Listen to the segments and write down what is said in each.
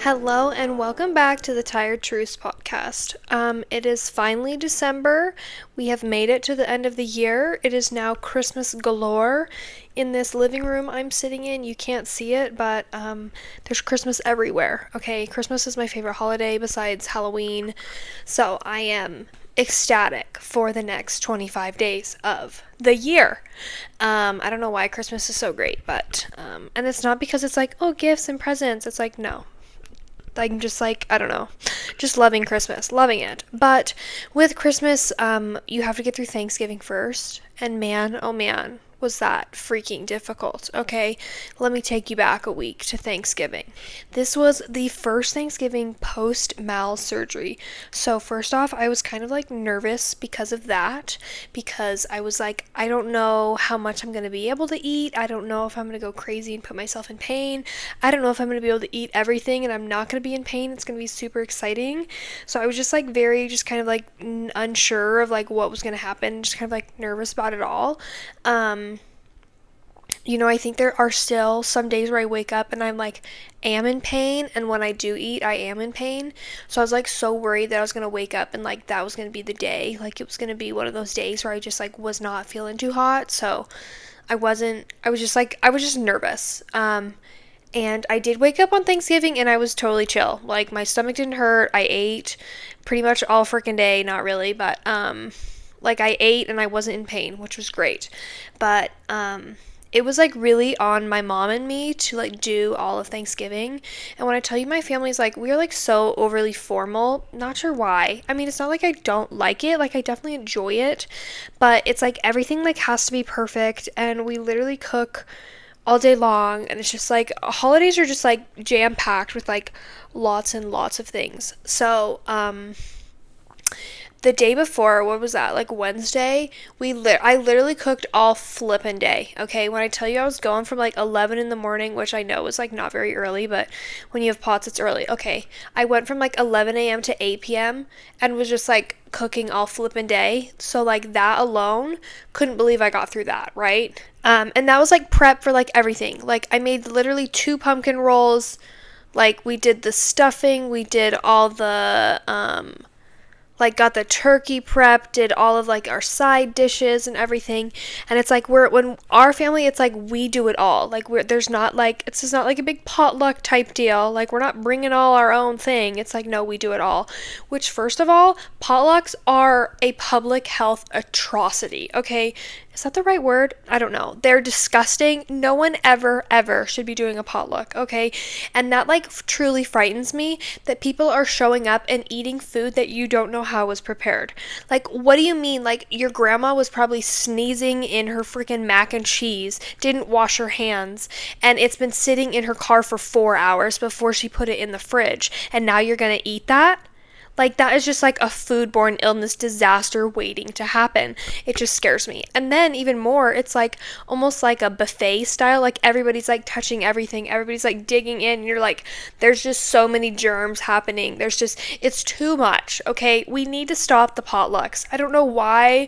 Hello and welcome back to the Tired Truths podcast. It is finally December. We have made it to the end of the year. It is now Christmas galore. In this living room I'm sitting in, you can't see it, but there's Christmas everywhere. Okay, Christmas is my favorite holiday besides Halloween, so I am ecstatic for the next 25 days of the year. I don't know why Christmas is so great, but and it's not because it's like, oh, gifts and presents. It's like, no, I'm just like, I don't know, just loving Christmas, loving it. But with Christmas, you have to get through Thanksgiving first. And man, oh man, was that freaking difficult. Okay, let me take you back a week to Thanksgiving. This was the first Thanksgiving post Mal surgery. So first off, I was kind of like nervous because of that, because I was like, I don't know how much I'm going to be able to eat. I don't know if I'm going to go crazy and put myself in pain. I don't know if I'm going to be able to eat everything and I'm not going to be in pain. It's going to be super exciting. So I was just like very, just kind of like unsure of like what was going to happen, just kind of like nervous about it all. I think there are still some days where I wake up and I'm like, am in pain, and when I do eat, I am in pain. So I was like so worried that I was gonna wake up and like that was gonna be the day. Like it was gonna be one of those days where I just like was not feeling too hot. So I was just nervous. And I did wake up on Thanksgiving and I was totally chill. Like my stomach didn't hurt. I ate pretty much all freaking day, not really, but like I ate and I wasn't in pain, which was great. But it was like really on my mom and me to like do all of Thanksgiving. And when I tell you my family's like, we are like so overly formal, not sure why. I mean, it's not like I don't like it, like I definitely enjoy it, but it's like everything like has to be perfect, and we literally cook all day long, and it's just like holidays are just like jam packed with like lots and lots of things. So the day before, what was that, like Wednesday, I literally cooked all flippin' day. Okay, when I tell you I was going from like 11 in the morning, which I know is like not very early, but when you have pots it's early. Okay, I went from like 11 a.m. to 8 p.m. and was just like cooking all flippin' day. So like that alone, couldn't believe I got through that, right? And that was like prep for like everything. Like I made literally 2 pumpkin rolls. Like we did the stuffing, we did all the like got the turkey prep, did all of like our side dishes and everything. And it's like when our family, it's like we do it all. Like there's not like, it's just not like a big potluck type deal. Like we're not bringing all our own thing. It's like, no, we do it all. Which, first of all, potlucks are a public health atrocity. Okay, is that the right word? I don't know. They're disgusting. No one ever should be doing a potluck, okay? And that like truly frightens me, that people are showing up and eating food that you don't know how it was prepared. Like, what do you mean? Like, your grandma was probably sneezing in her freaking mac and cheese, didn't wash her hands, and it's been sitting in her car for 4 hours before she put it in the fridge, and now you're gonna eat that? Like, that is just like a foodborne illness disaster waiting to happen. It just scares me. And then, even more, it's like almost like a buffet style. Like, everybody's like touching everything, everybody's like digging in. And you're like, there's just so many germs happening. It's too much, okay? We need to stop the potlucks. I don't know why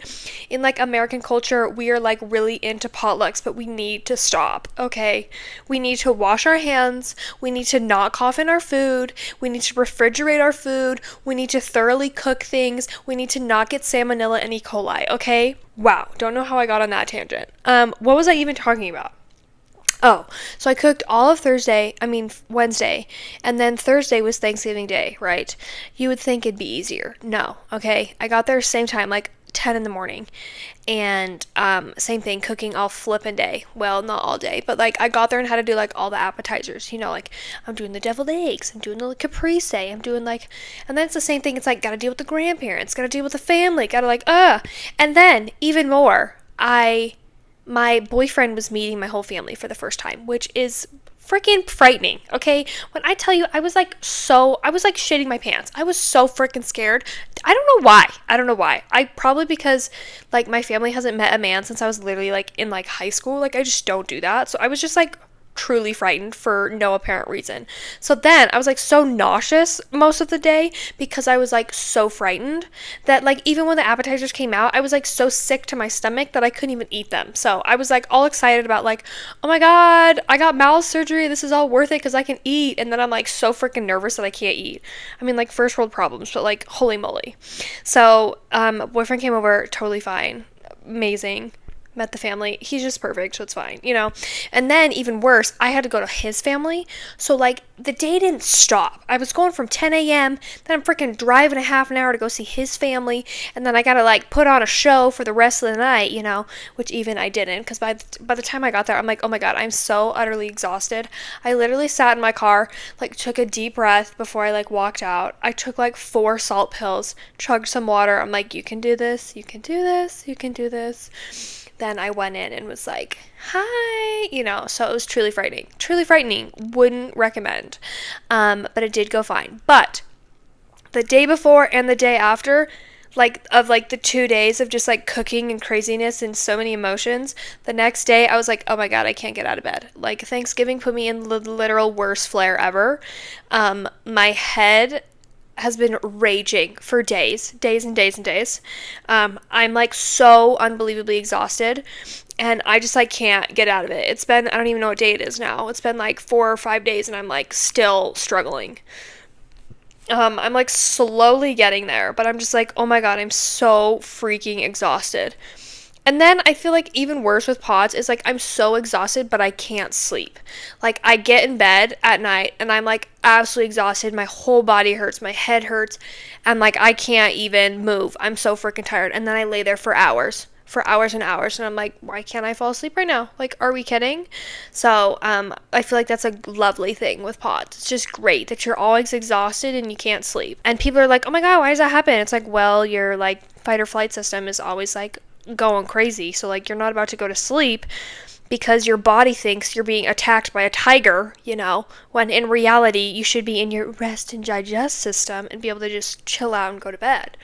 in like American culture we are like really into potlucks, but we need to stop, okay? We need to wash our hands. We need to not cough in our food. We need to refrigerate our food. We need to thoroughly cook things. We need to not get salmonella and E. coli, okay? Wow, don't know how I got on that tangent. What was I even talking about? Oh, so I cooked all of Wednesday, and then Thursday was Thanksgiving Day, right? You would think it'd be easier. No, okay? I got there same time, like 10 in the morning, and same thing, cooking all flippin' day. Well, not all day, but like I got there and had to do like all the appetizers, like I'm doing the deviled eggs, I'm doing the caprese, I'm doing like, and then it's the same thing, it's like gotta deal with the grandparents, gotta deal with the family, gotta like, and then even more, my boyfriend was meeting my whole family for the first time, which is freaking frightening, okay? When I tell you, I was like shitting my pants. I was so freaking scared. I don't know why. I probably because like my family hasn't met a man since I was literally like in like high school. Like I just don't do that. So I was just like truly frightened for no apparent reason. So then I was like so nauseous most of the day because I was like so frightened that like even when the appetizers came out, I was like so sick to my stomach that I couldn't even eat them. So I was like all excited about like, oh my God, I got bowel surgery. This is all worth it because I can eat. And then I'm like so freaking nervous that I can't eat. I mean, like first world problems, but like holy moly. So boyfriend came over, totally fine, amazing, met the family. He's just perfect, so it's fine, you know. And then even worse, I had to go to his family. So like the day didn't stop. I was going from 10 a.m. Then I'm freaking driving a half an hour to go see his family, and then I gotta like put on a show for the rest of the night, you know, which even I didn't, because by the time I got there, I'm like, oh my God, I'm so utterly exhausted. I literally sat in my car, like took a deep breath before I like walked out. I took like 4 salt pills, chugged some water. I'm like, you can do this, you can do this, you can do this. Then I went in and was like, hi, you know, so it was truly frightening. Truly frightening. Wouldn't recommend. But it did go fine. But the day before and the day after, like, of like the 2 days of just like cooking and craziness and so many emotions, the next day I was like, oh my God, I can't get out of bed. Like, Thanksgiving put me in the literal worst flare ever. My head has been raging for days and days and days. I'm like so unbelievably exhausted, and I just like can't get out of it. It's been, I don't even know what day it is now. It's been like 4 or 5 days and I'm like still struggling. I'm like slowly getting there, but I'm just like, oh my God, I'm so freaking exhausted. And then I feel like even worse with pods is like I'm so exhausted, but I can't sleep. Like I get in bed at night and I'm like absolutely exhausted. My whole body hurts, my head hurts, and like I can't even move. I'm so freaking tired. And then I lay there for hours and hours, and I'm like, why can't I fall asleep right now? Like, are we kidding? So I feel like that's a lovely thing with pods. It's just great that you're always exhausted and you can't sleep. And people are like, oh my God, why does that happen? It's like, well, your like fight or flight system is always like going crazy, so like you're not about to go to sleep because your body thinks you're being attacked by a tiger, you know, when in reality you should be in your rest and digest system and be able to just chill out and go to bed.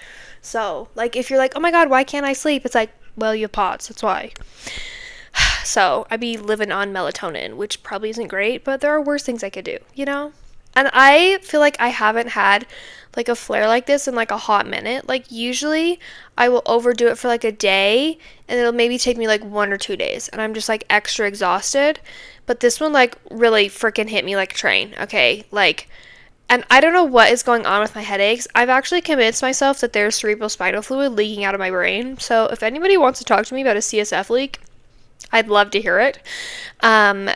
So like if you're like, oh my God, why can't I sleep? It's like, well, you have POTS, that's why. So I be living on melatonin, which probably isn't great, but there are worse things I could do, you know. And I feel like I haven't had like a flare like this in like a hot minute. Like usually I will overdo it for like a day and it'll maybe take me like 1 or 2 days and I'm just like extra exhausted. But this one like really freaking hit me like a train. Okay, like, and I don't know what is going on with my headaches. I've actually convinced myself that there's cerebral spinal fluid leaking out of my brain. So if anybody wants to talk to me about a CSF leak, I'd love to hear it,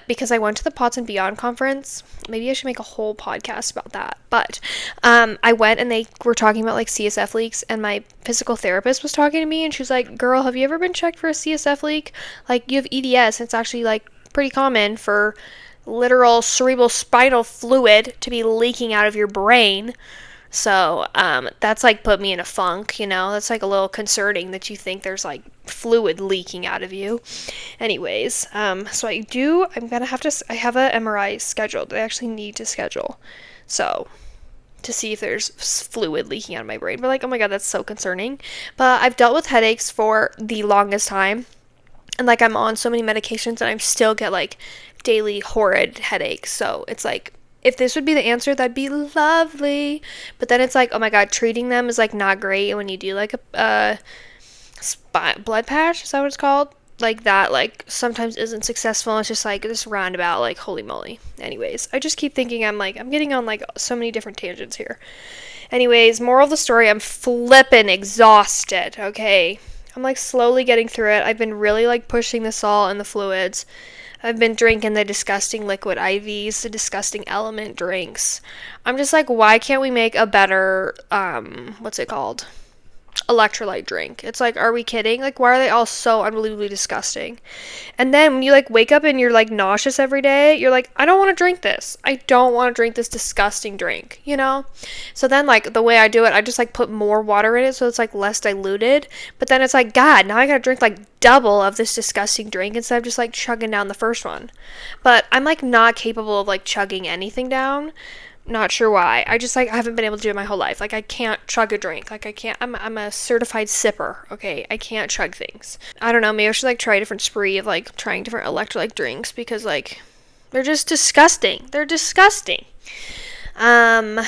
because I went to the Pots and Beyond conference. Maybe I should make a whole podcast about that. But I went and they were talking about like CSF leaks, and my physical therapist was talking to me, and she was like, girl, have you ever been checked for a CSF leak? Like, you have EDS. It's actually like pretty common for literal cerebral spinal fluid to be leaking out of your brain. So that's like put me in a funk, you know. That's like a little concerning that you think there's like fluid leaking out of you. Anyways, so I have a MRI scheduled. I actually need to schedule, so to see if there's fluid leaking out of my brain. But like, oh my God, that's so concerning. But I've dealt with headaches for the longest time, and like I'm on so many medications and I still get like daily horrid headaches. So it's like, if this would be the answer, that'd be lovely. But then it's like, oh my God, treating them is like not great when you do like a blood patch, is that what it's called? Like that, like sometimes isn't successful. It's just like this roundabout, like holy moly. Anyways, I just keep thinking I'm getting on like so many different tangents here. Anyways, moral of the story, I'm flippin' exhausted, okay? I'm like slowly getting through it. I've been really like pushing the salt and the fluids. I've been drinking the disgusting liquid IVs, the disgusting element drinks. I'm just like, why can't we make a better, what's it called? Electrolyte drink. It's like, are we kidding? Like, why are they all so unbelievably disgusting? And then when you like wake up and you're like nauseous every day, you're like, I don't want to drink this. I don't want to drink this disgusting drink, you know? So then like the way I do it, I just like put more water in it so it's like less diluted. But then it's like, God, now I gotta drink like double of this disgusting drink instead of just like chugging down the first one. But I'm like not capable of like chugging anything down. Not sure why. I just like I haven't been able to do it my whole life. Like I can't chug a drink. Like I can't. I'm a certified sipper. Okay, I can't chug things. I don't know. Maybe I should like try a different spree of like trying different electrolyte drinks, because like They're just disgusting. They're disgusting. Um,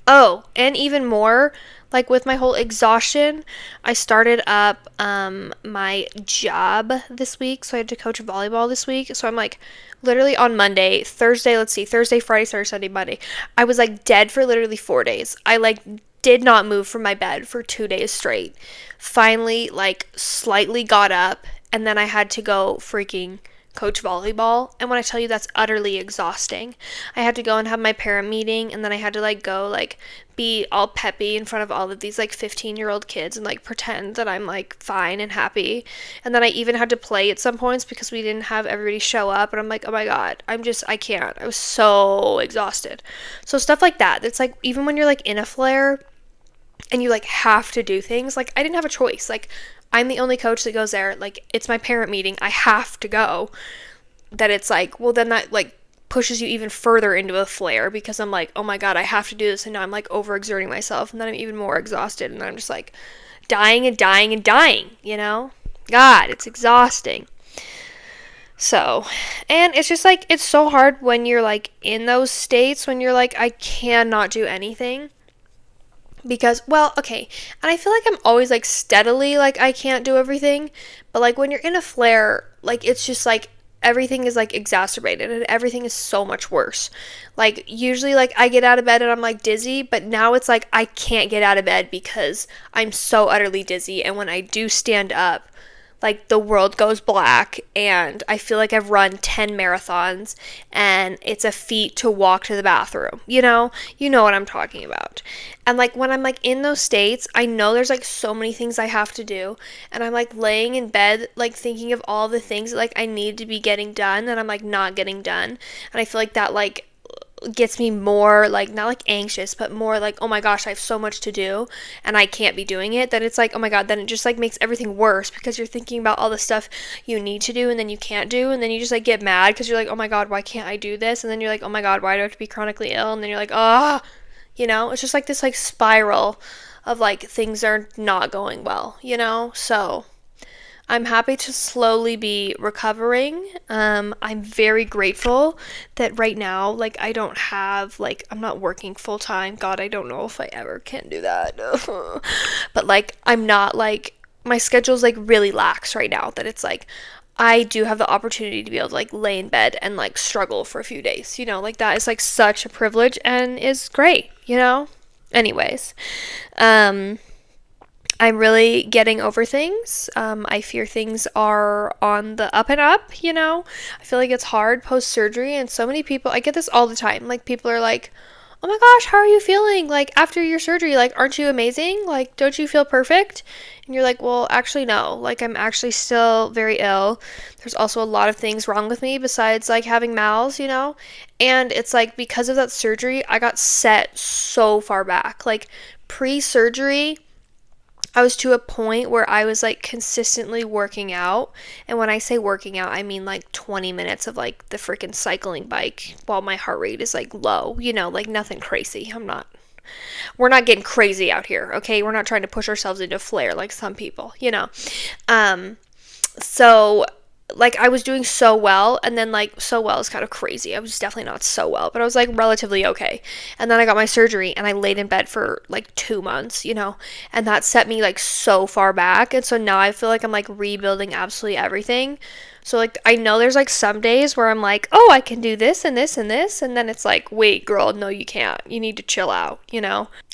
Oh, and even more, like with my whole exhaustion, I started up my job this week. So I had to coach volleyball this week. So I'm like literally on Monday, Thursday, let's see, Thursday, Friday, Saturday, Sunday, Monday. I was like dead for literally 4 days. I like did not move from my bed for 2 days straight. Finally, like slightly got up, and then I had to go freaking coach volleyball. And when I tell you that's utterly exhausting, I had to go and have my parent meeting, and then I had to like go like be all peppy in front of all of these like 15-year-old kids and like pretend that I'm like fine and happy. And then I even had to play at some points because we didn't have everybody show up, and I'm like, oh my god, I can't. I was so exhausted. So stuff like that. It's like even when you're like in a flare and you like have to do things, like I didn't have a choice. Like I'm the only coach that goes there. Like it's my parent meeting. I have to go. That it's like, well, then that like pushes you even further into a flare because I'm like, oh my god, I have to do this, and now I'm like overexerting myself, and then I'm even more exhausted, and I'm just like dying and dying and dying, you know? God, it's exhausting. So, and it's just like, it's so hard when you're like in those states when you're like, I cannot do anything because, well, okay, and I feel like I'm always like steadily like I can't do everything, but like when you're in a flare, like it's just like everything is like exacerbated and everything is so much worse. Like usually like I get out of bed and I'm like dizzy, but now it's like I can't get out of bed because I'm so utterly dizzy, and when I do stand up, like the world goes black, and I feel like I've run 10 marathons and it's a feat to walk to the bathroom. You know what I'm talking about. And like when I'm like in those states, I know there's like so many things I have to do, and I'm like laying in bed like thinking of all the things that like I need to be getting done that I'm like not getting done. And I feel like that like gets me more like not like anxious, but more like, oh my gosh, I have so much to do and I can't be doing it. That it's like, oh my god, then it just like makes everything worse because you're thinking about all the stuff you need to do and then you can't do, and then you just like get mad because you're like, oh my god, why can't I do this? And then you're like, oh my god, why do I have to be chronically ill? And then you're like, ah, it's just like this like spiral of like things are not going well, so I'm happy to slowly be recovering. I'm very grateful that right now, like, I don't have, like, I'm not working full time. God, I don't know if I ever can do that. But, like, I'm not, like, my schedule's, like, really lax right now. That it's, like, I do have the opportunity to be able to, like, lay in bed and, like, struggle for a few days. Like, that is, like, such a privilege and is great. Anyways, I'm really getting over things. I fear things are on the up and up. I feel like it's hard post surgery, and so many people, I get this all the time. Like, people are like, oh my gosh, how are you feeling? Like, after your surgery, like, aren't you amazing? Like, don't you feel perfect? And you're like, well, actually, no. Like, I'm actually still very ill. There's also a lot of things wrong with me besides, like, having mouths. And it's like, because of that surgery, I got set so far back. Like, pre surgery, I was to a point where I was like consistently working out. And when I say working out, I mean like 20 minutes of like the freaking cycling bike while my heart rate is like low, like nothing crazy. We're not getting crazy out here, okay? We're not trying to push ourselves into a flare like some people. So like I was doing so well, and then like so well is kind of crazy. I was definitely not so well, but I was like relatively okay. And then I got my surgery and I laid in bed for like 2 months, and that set me like so far back. And so now I feel like I'm like rebuilding absolutely everything. So like I know there's like some days where I'm like, oh, I can do this and this and this, and then it's like, wait, girl, no, you can't. You need to chill out.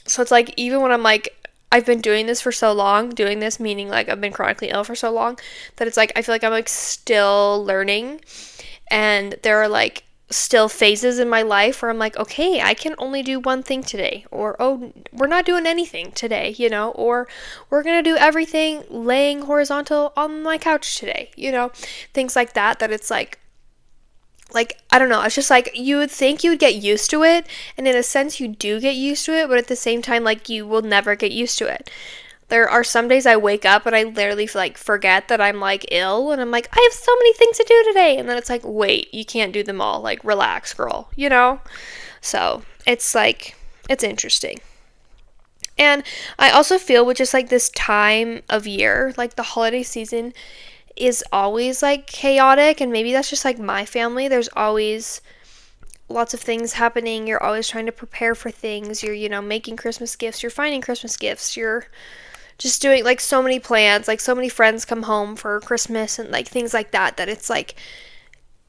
So it's like even when I'm like I've been doing this for so long, doing this meaning like I've been chronically ill for so long, that it's like I feel like I'm like still learning, and there are like still phases in my life where I'm like, okay, I can only do one thing today, or oh, we're not doing anything today, or we're gonna do everything laying horizontal on my couch today, things like that. That it's like I don't know, it's just like you would think you would get used to it, and in a sense you do get used to it, but at the same time like you will never get used to it. There are some days I wake up and I literally like forget that I'm like ill, and I'm like, I have so many things to do today, and then it's like, wait, you can't do them all, like relax, girl. So it's like, it's interesting. And I also feel with just like this time of year, like the holiday season, is always like chaotic, and maybe that's just like my family. There's always lots of things happening. You're always trying to prepare for things. You're, making Christmas gifts, you're finding Christmas gifts, you're just doing like so many plans, like so many friends come home for Christmas and like things like that, that it's like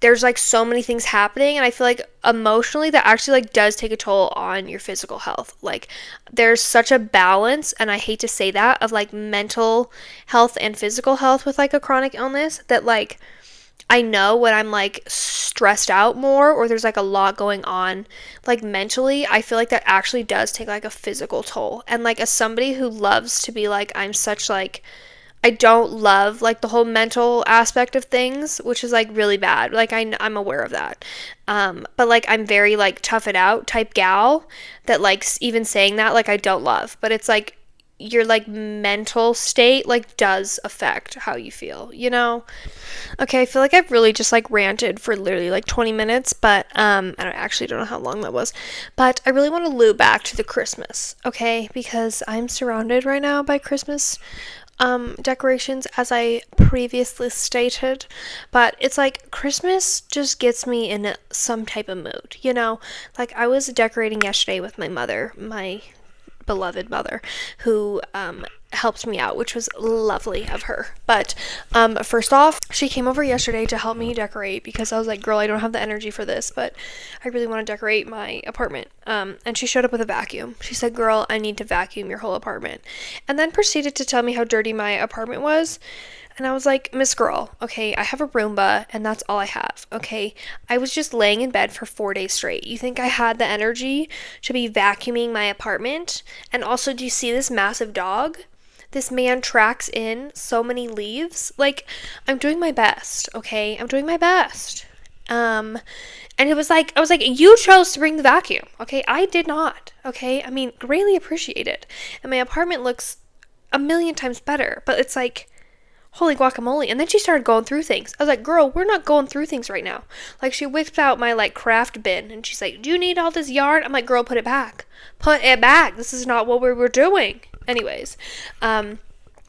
there's like so many things happening, and I feel like emotionally that actually like does take a toll on your physical health. Like there's such a balance, and I hate to say that, of like mental health and physical health with like a chronic illness, that like I know when I'm like stressed out more, or there's like a lot going on like mentally, I feel like that actually does take like a physical toll. And like as somebody who loves to be like, I'm such like, I don't love like the whole mental aspect of things, which is like really bad. Like I'm aware of that. But like I'm very like tough it out type gal, that like even saying that like I don't love, but it's like your like mental state like does affect how you feel, you know? Okay, I feel like I've really just like ranted for literally like 20 minutes, but I actually don't know how long that was. But I really want to loop back to the Christmas, okay? Because I'm surrounded right now by Christmas decorations, as I previously stated. But it's like Christmas just gets me in some type of mood, you know? Like I was decorating yesterday with my mother, my beloved mother, who helped me out, which was lovely of her. But first off, she came over yesterday to help me decorate, because I was like, girl, I don't have the energy for this, but I really want to decorate my apartment. And she showed up with a vacuum. She said, girl, I need to vacuum your whole apartment. And then proceeded to tell me how dirty my apartment was. And I was like, Miss Girl, okay, I have a Roomba and that's all I have, okay? I was just laying in bed for 4 days straight. You think I had the energy to be vacuuming my apartment? And also, do you see this massive dog? This man tracks in so many leaves. Like, I'm doing my best, okay? I'm doing my best. And it was like, I was like, you chose to bring the vacuum, okay? I did not, okay? I mean, greatly appreciate it. And my apartment looks a million times better, but it's like, holy guacamole. And then she started going through things. I was like, girl, we're not going through things right now. Like, she whipped out my like craft bin, and she's like, do you need all this yarn? I'm like, girl, put it back. Put it back. This is not what we were doing. Anyways, now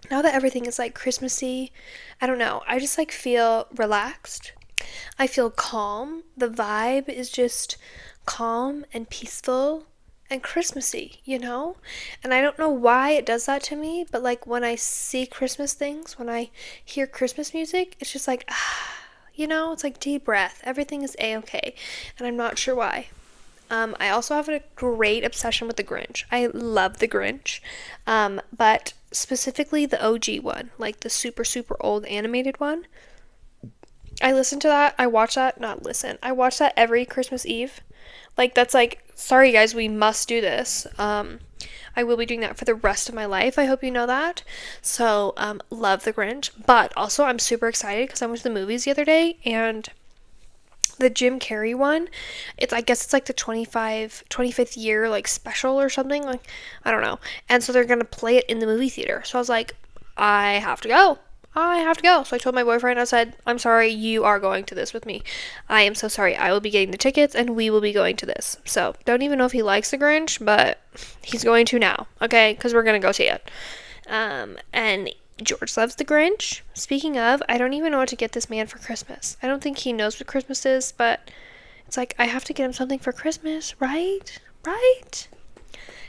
that everything is like Christmassy, I don't know, I just like feel relaxed. I feel calm. The vibe is just calm and peaceful and Christmassy, you know? And I don't know why it does that to me, but like when I see Christmas things, when I hear Christmas music, it's just like, you know, it's like deep breath. Everything is a-okay. And I'm not sure why. I also have a great obsession with the Grinch. I love the Grinch, but specifically the OG one, like the super, super old animated one. I listen to that. I watch that. Not listen. I watch that every Christmas Eve. Like, that's like, sorry guys, we must do this. I will be doing that for the rest of my life. I hope you know that. So, love the Grinch. But also, I'm super excited because I went to the movies the other day, and the Jim Carrey one, I guess it's like the 25th year like special or something, like I don't know. And so they're gonna play it in the movie theater. So I was like, I have to go. I have to go. So I told my boyfriend, I said, I'm sorry, you are going to this with me. I am so sorry. I will be getting the tickets and we will be going to this. So don't even know if he likes the Grinch, but he's going to now, okay? Because we're going to go see it. And George loves the Grinch. Speaking of, I don't even know what to get this man for Christmas. I don't think he knows what Christmas is, but it's like, I have to get him something for Christmas, right? Right?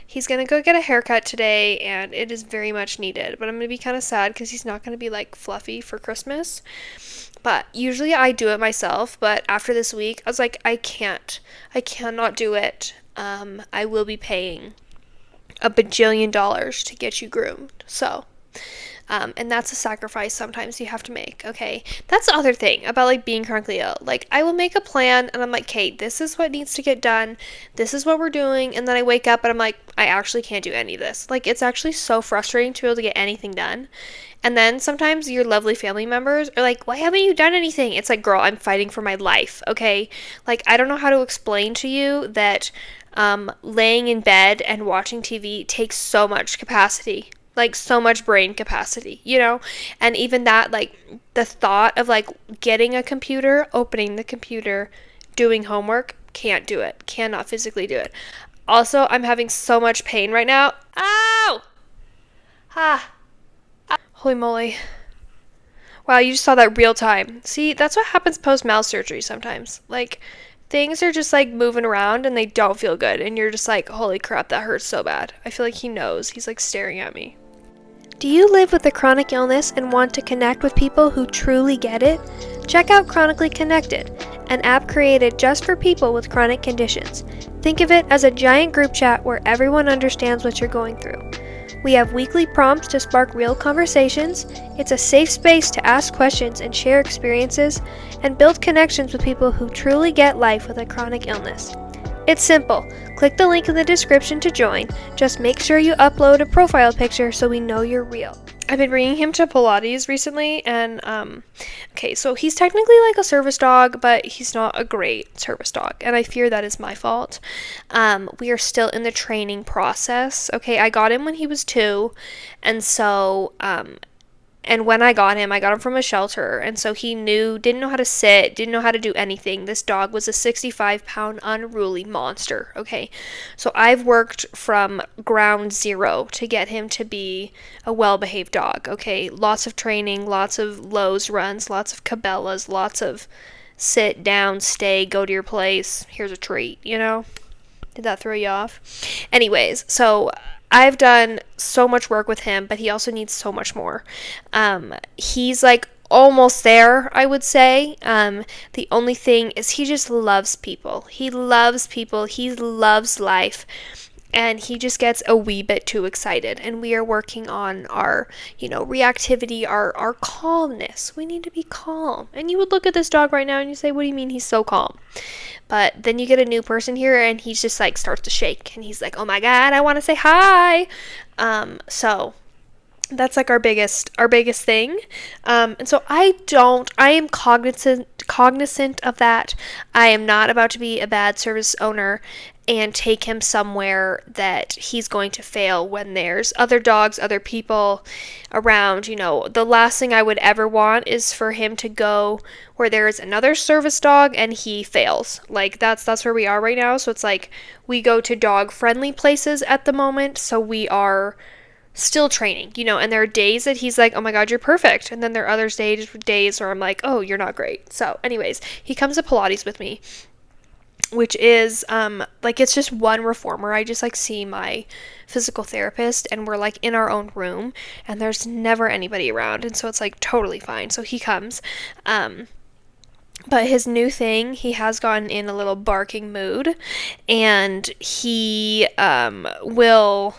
He's gonna go get a haircut today, and it is very much needed. But I'm gonna be kind of sad because he's not gonna be like fluffy for Christmas. But usually I do it myself. But after this week, I was like, I cannot do it. I will be paying a bajillion dollars to get you groomed. So, and that's a sacrifice sometimes you have to make, okay? That's the other thing about, like, being chronically ill. Like, I will make a plan, and I'm like, Kate, this is what needs to get done. This is what we're doing. And then I wake up, and I'm like, I actually can't do any of this. Like, it's actually so frustrating to be able to get anything done. And then sometimes your lovely family members are like, why haven't you done anything? It's like, girl, I'm fighting for my life, okay? Like, I don't know how to explain to you that laying in bed and watching TV takes so much capacity. Like, so much brain capacity, you know? And even that, like, the thought of, like, getting a computer, opening the computer, doing homework, can't do it. Cannot physically do it. Also, I'm having so much pain right now. Ow! Ah. Holy moly. Wow, you just saw that real time. See, that's what happens post mouth surgery sometimes. Like, things are just like moving around and they don't feel good. And you're just like, holy crap, that hurts so bad. I feel like he knows. He's like staring at me. Do you live with a chronic illness and want to connect with people who truly get it? Check out Chronically Connected, an app created just for people with chronic conditions. Think of it as a giant group chat where everyone understands what you're going through. We have weekly prompts to spark real conversations. It's a safe space to ask questions and share experiences, and build connections with people who truly get life with a chronic illness. It's simple. Click the link in the description to join. Just make sure you upload a profile picture so we know you're real. I've been bringing him to Pilates recently, and okay, so he's technically like a service dog, but he's not a great service dog, and I fear that is my fault. We are still in the training process. Okay, I got him when he was 2, and so and when I got him from a shelter, and so he didn't know how to sit, didn't know how to do anything. This dog was a 65-pound unruly monster, okay? So I've worked from ground zero to get him to be a well-behaved dog, okay? Lots of training, lots of Lowe's runs, lots of Cabela's, lots of sit down, stay, go to your place, here's a treat, you know? Did that throw you off? Anyways, so I've done so much work with him, but he also needs so much more. He's like almost there, I would say. The only thing is he just loves people. He loves people. He loves life. And he just gets a wee bit too excited. And we are working on our, reactivity, our calmness. We need to be calm. And you would look at this dog right now and you say, what do you mean he's so calm? But then you get a new person here and he's just like starts to shake. And he's like, oh my God, I want to say hi. So that's like our biggest thing. And so I am cognizant of that. I am not about to be a bad service owner and take him somewhere that he's going to fail when there's other dogs, other people around. The last thing I would ever want is for him to go where there's another service dog and he fails. Like that's where we are right now. So it's like we go to dog friendly places at the moment. So we are still training, and there are days that he's like, oh my God, you're perfect. And then there are other days where I'm like, oh, you're not great. So anyways, he comes to Pilates with me, which is it's just one reformer. I just like see my physical therapist and we're like in our own room and there's never anybody around, and so it's like totally fine. So he comes, but his new thing, he has gotten in a little barking mood, and he will,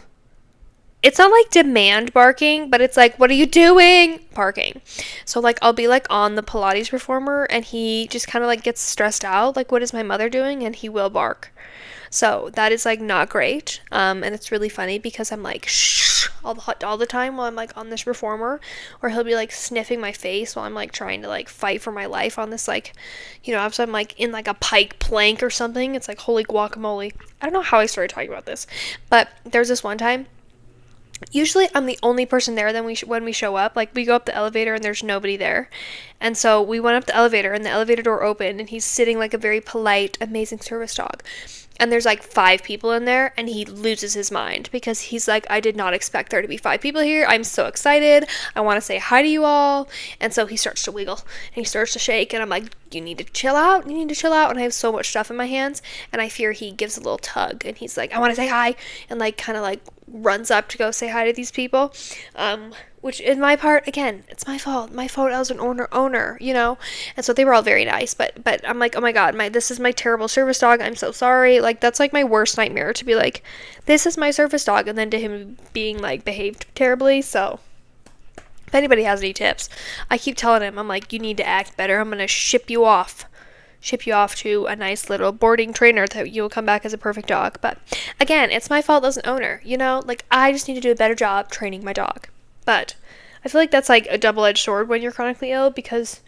it's not like demand barking, but it's like, what are you doing? Barking. So like I'll be like on the Pilates reformer and he just kind of like gets stressed out, like what is my mother doing? And he will bark. So that is like not great. And it's really funny because I'm like shh all the time while I'm like on this reformer, or he'll be like sniffing my face while I'm like trying to like fight for my life on this like, so I'm like in like a pike plank or something. It's like holy guacamole. I don't know how I started talking about this, but there's this one time. Usually I'm the only person there when we show up. Like we go up the elevator and there's nobody there. And so we went up the elevator and the elevator door opened and he's sitting like a very polite, amazing service dog. And there's like 5 people in there and he loses his mind because he's like, I did not expect there to be 5 people here. I'm so excited. I want to say hi to you all. And so he starts to wiggle and he starts to shake and I'm like, you need to chill out. You need to chill out. And I have so much stuff in my hands and I fear he gives a little tug and he's like, I want to say hi, and like kind of like runs up to go say hi to these people. Which in my part, again, it's my fault. My fault as an owner, And so they were all very nice, but I'm like, oh my God, this is my terrible service dog. I'm so sorry. Like that's like my worst nightmare, to be like, this is my service dog, and then to him being like behaved terribly. So if anybody has any tips, I keep telling him, I'm like, you need to act better. I'm gonna ship you off to a nice little boarding trainer that you'll come back as a perfect dog. But again, it's my fault as an owner, like I just need to do a better job training my dog. But I feel like that's like a double-edged sword when you're chronically ill, because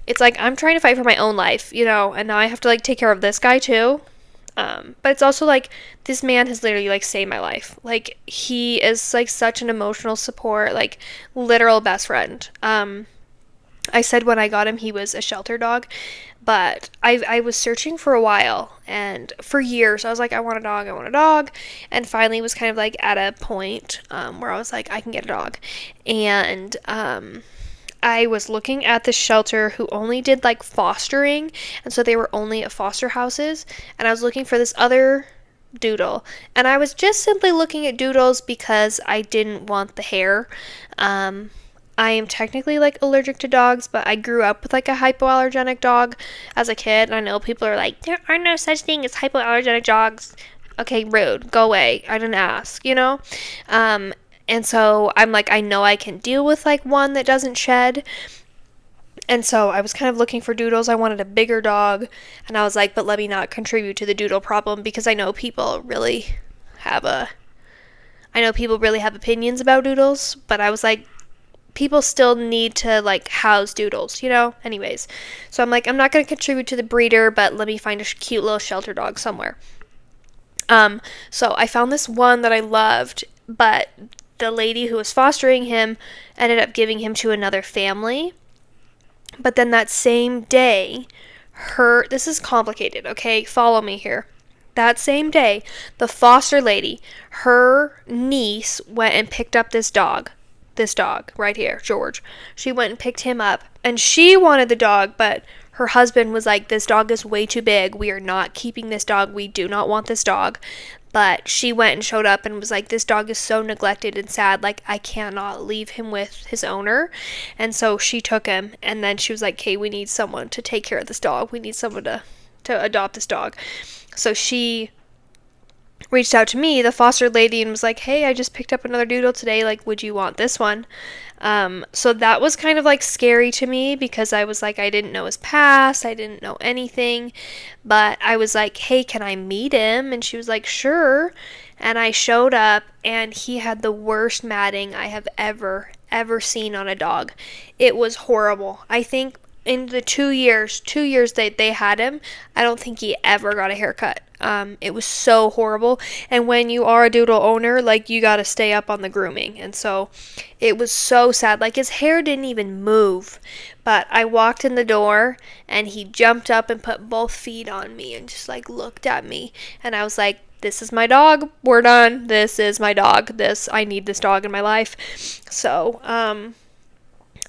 it's like I'm trying to fight for my own life, and now I have to like take care of this guy too. But it's also like this man has literally like saved my life. Like he is like such an emotional support, like literal best friend. I said when I got him he was a shelter dog, but I was searching for a while, and for years I was like, I want a dog, and finally was kind of like at a point where I was like, I can get a dog, and I was looking at the shelter who only did like fostering, and so they were only at foster houses, and I was looking for this other doodle, and I was just simply looking at doodles because I didn't want the hair. um I am technically like allergic to dogs, but I grew up with like a hypoallergenic dog as a kid, and I know people are like, there are no such thing as hypoallergenic dogs. Okay, rude, go away, I didn't ask, you know. um and so I'm like, I know I can deal with like one that doesn't shed. And so I was kind of looking for doodles. I wanted a bigger dog. And I was like, but let me not contribute to the doodle problem, because have a I know people really have opinions about doodles, but I was like, people still need to like house doodles, you know? Anyways. So I'm like, I'm not going to contribute to the breeder, but let me find a cute little shelter dog somewhere. So I found this one that I loved, but the lady who was fostering him ended up giving him to another family. But then that same day, this is complicated, okay? Follow me here. That same day, the foster lady, her niece went and picked up this dog. This dog right here, George. She went and picked him up, and she wanted the dog, but her husband was like, this dog is way too big. We are not keeping this dog. We do not want this dog. But she went and showed up and was like, this dog is so neglected and sad. Like, I cannot leave him with his owner. And so she took him. And then she was like, okay, we need someone to take care of this dog. We need someone to adopt this dog. So she reached out to me, the foster lady, and was like, hey, I just picked up another doodle today. Like, would you want this one? So that was kind of like scary to me, because I was like, I didn't know his past, I didn't know anything, but I was like, hey, can I meet him? And she was like, sure. And I showed up, and he had the worst matting I have ever seen on a dog. It was horrible. I think in the 2 years that they had him, I don't think he ever got a haircut. It was so horrible. And when you are a doodle owner, like, you gotta stay up on the grooming. And so it was so sad. Like, his hair didn't even move. But I walked in the door, and he jumped up and put both feet on me and just like looked at me. And I was like, this is my dog. We're done. This is my dog. I need this dog in my life. So,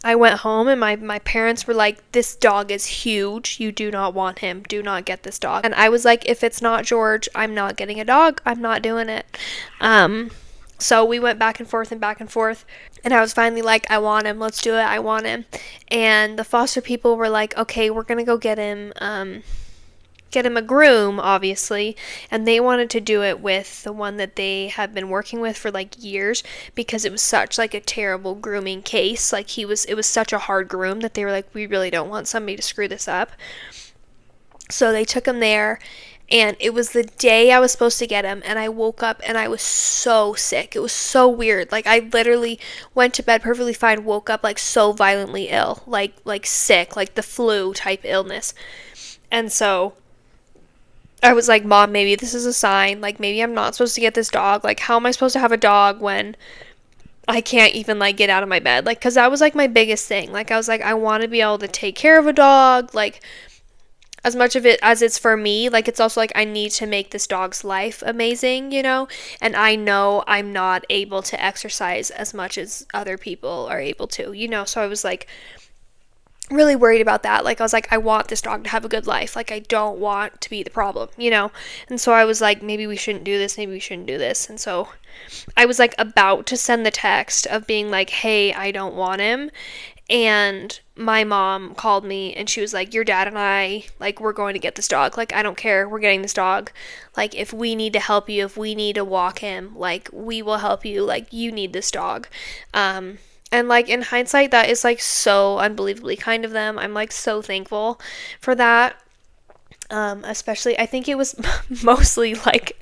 I went home, and my parents were like, this dog is huge. You do not want him. Do not get this dog. And I was like, if it's not George, I'm not getting a dog. I'm not doing it. So we went back and forth and back and forth. And I was finally like, I want him. Let's do it. I want him. And the foster people were like, okay, we're going to go get him a groom, obviously, and they wanted to do it with the one that they have been working with for like years, because it was such like a terrible grooming case. Like, it was such a hard groom that they were like, we really don't want somebody to screw this up. So they took him there, and it was the day I was supposed to get him, and I woke up and I was so sick. It was so weird. Like, I literally went to bed perfectly fine, woke up like so violently ill, like sick, like the flu type illness. And so I was like, Mom, maybe this is a sign. Like, maybe I'm not supposed to get this dog. Like, how am I supposed to have a dog when I can't even, like, get out of my bed? Like, because that was, like, my biggest thing. Like, I was like, I want to be able to take care of a dog. Like, as much of it as it's for me, like, it's also, like, I need to make this dog's life amazing, you know? And I know I'm not able to exercise as much as other people are able to, you know? So I was, like, really worried about that. Like, I was like, I want this dog to have a good life. Like, I don't want to be the problem, you know? And so I was like, maybe we shouldn't do this. Maybe we shouldn't do this. And so I was like about to send the text of being like, hey, I don't want him. And my mom called me, and she was like, your dad and I, like, we're going to get this dog. Like, I don't care. We're getting this dog. Like, if we need to help you, if we need to walk him, like, we will help you. Like, you need this dog. And, like, in hindsight, that is, like, so unbelievably kind of them. I'm, like, so thankful for that. Especially, I think it was mostly, like,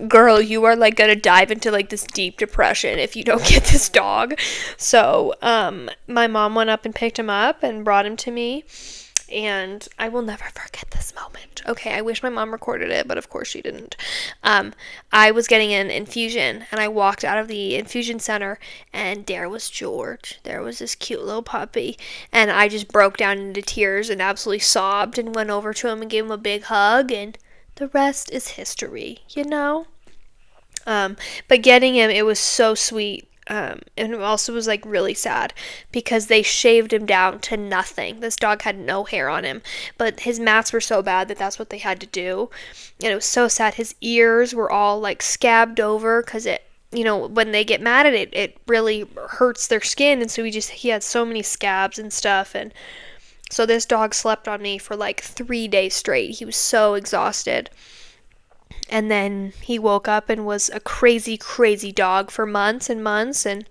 girl, you are, like, gonna dive into, like, this deep depression if you don't get this dog. So, my mom went up and picked him up and brought him to me. And I will never forget this moment. Okay, I wish my mom recorded it, but of course she didn't. I was getting an infusion, and I walked out of the infusion center, and there was George. There was this cute little puppy, and I just broke down into tears and absolutely sobbed and went over to him and gave him a big hug, and the rest is history, you know? But getting him, it was so sweet. And it also was like really sad because they shaved him down to nothing. This dog had no hair on him, but his mats were so bad that that's what they had to do. And it was so sad. His ears were all like scabbed over because when they get mad at it, it really hurts their skin. And so he had so many scabs and stuff. And so this dog slept on me for like 3 days straight. He was so exhausted. And then he woke up and was a crazy, crazy dog for months and months and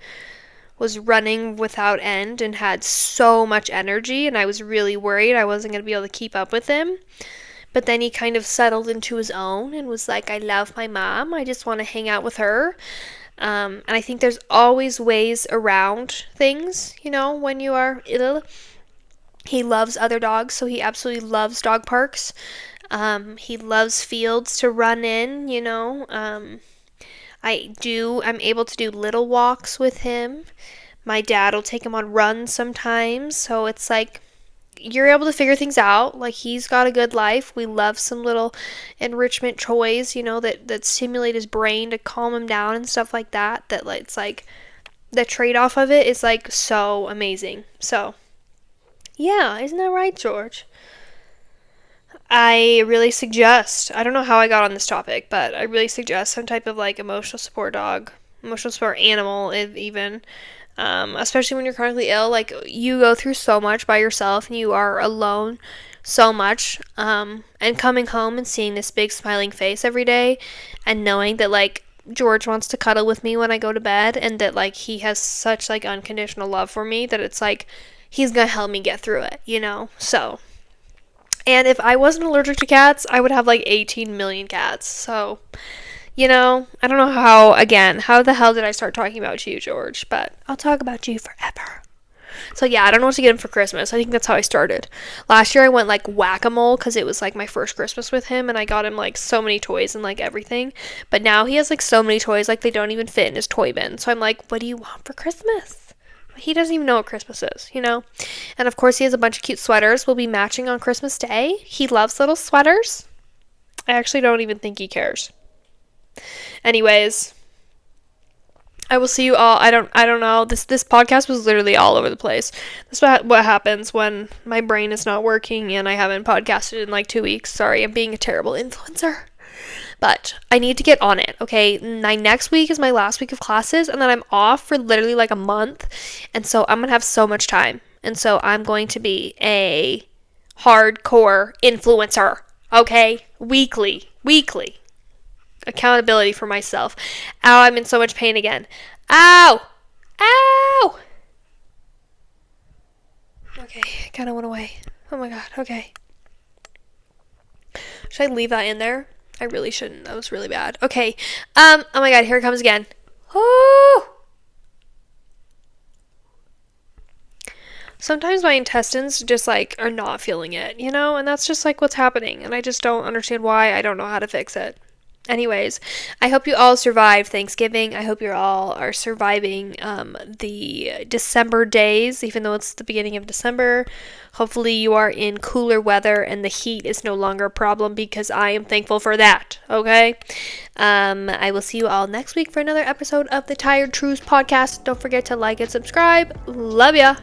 was running without end and had so much energy. And I was really worried I wasn't going to be able to keep up with him. But then he kind of settled into his own and was like, I love my mom. I just want to hang out with her. And I think there's always ways around things, when you are ill. He loves other dogs, so he absolutely loves dog parks. He loves fields to run in, I'm able to do little walks with him. My dad will take him on runs sometimes, so it's like you're able to figure things out. Like, he's got a good life. We love some little enrichment toys, that stimulate his brain to calm him down and stuff like that. That, like, it's like the trade-off of it is like so amazing. So, yeah, isn't that right, George? I really suggest, I don't know how I got on this topic, but I really suggest some type of like emotional support dog, emotional support animal, if even, especially when you're chronically ill. Like, you go through so much by yourself and you are alone so much. And coming home and seeing this big smiling face every day and knowing that like George wants to cuddle with me when I go to bed and that like he has such like unconditional love for me that it's like he's gonna help me get through it, So. And if I wasn't allergic to cats, I would have like 18 million cats. So, I don't know how the hell did I start talking about you, George? But I'll talk about you forever. So yeah, I don't know what to get him for Christmas. I think that's how I started. Last year I went like whack-a-mole because it was like my first Christmas with him and I got him like so many toys and like everything. But now he has like so many toys, like they don't even fit in his toy bin. So I'm like, what do you want for Christmas? He doesn't even know what Christmas is, And of course he has a bunch of cute sweaters we'll be matching on Christmas Day. He loves little sweaters. I actually don't even think he cares. Anyways, I will see you all. I don't know. This podcast was literally all over the place. This is what happens when my brain is not working and I haven't podcasted in like 2 weeks. Sorry, I'm being a terrible influencer. But I need to get on it, okay? My next week is my last week of classes, and then I'm off for literally like a month. And so I'm going to have so much time. And so I'm going to be a hardcore influencer, okay? Weekly. Accountability for myself. Ow, I'm in so much pain again. Ow! Ow! Okay, it kind of went away. Oh my god, okay. Should I leave that in there? I really shouldn't. That was really bad. Okay. Oh my god, here it comes again. Oh! Sometimes my intestines just like are not feeling it, and that's just like what's happening, and I just don't understand why. I don't know how to fix it. Anyways, I hope you all survived Thanksgiving. I hope you all are surviving the December days, even though it's the beginning of December. Hopefully you are in cooler weather and the heat is no longer a problem because I am thankful for that, okay? I will see you all next week for another episode of the Tired Truths podcast. Don't forget to like and subscribe. Love ya!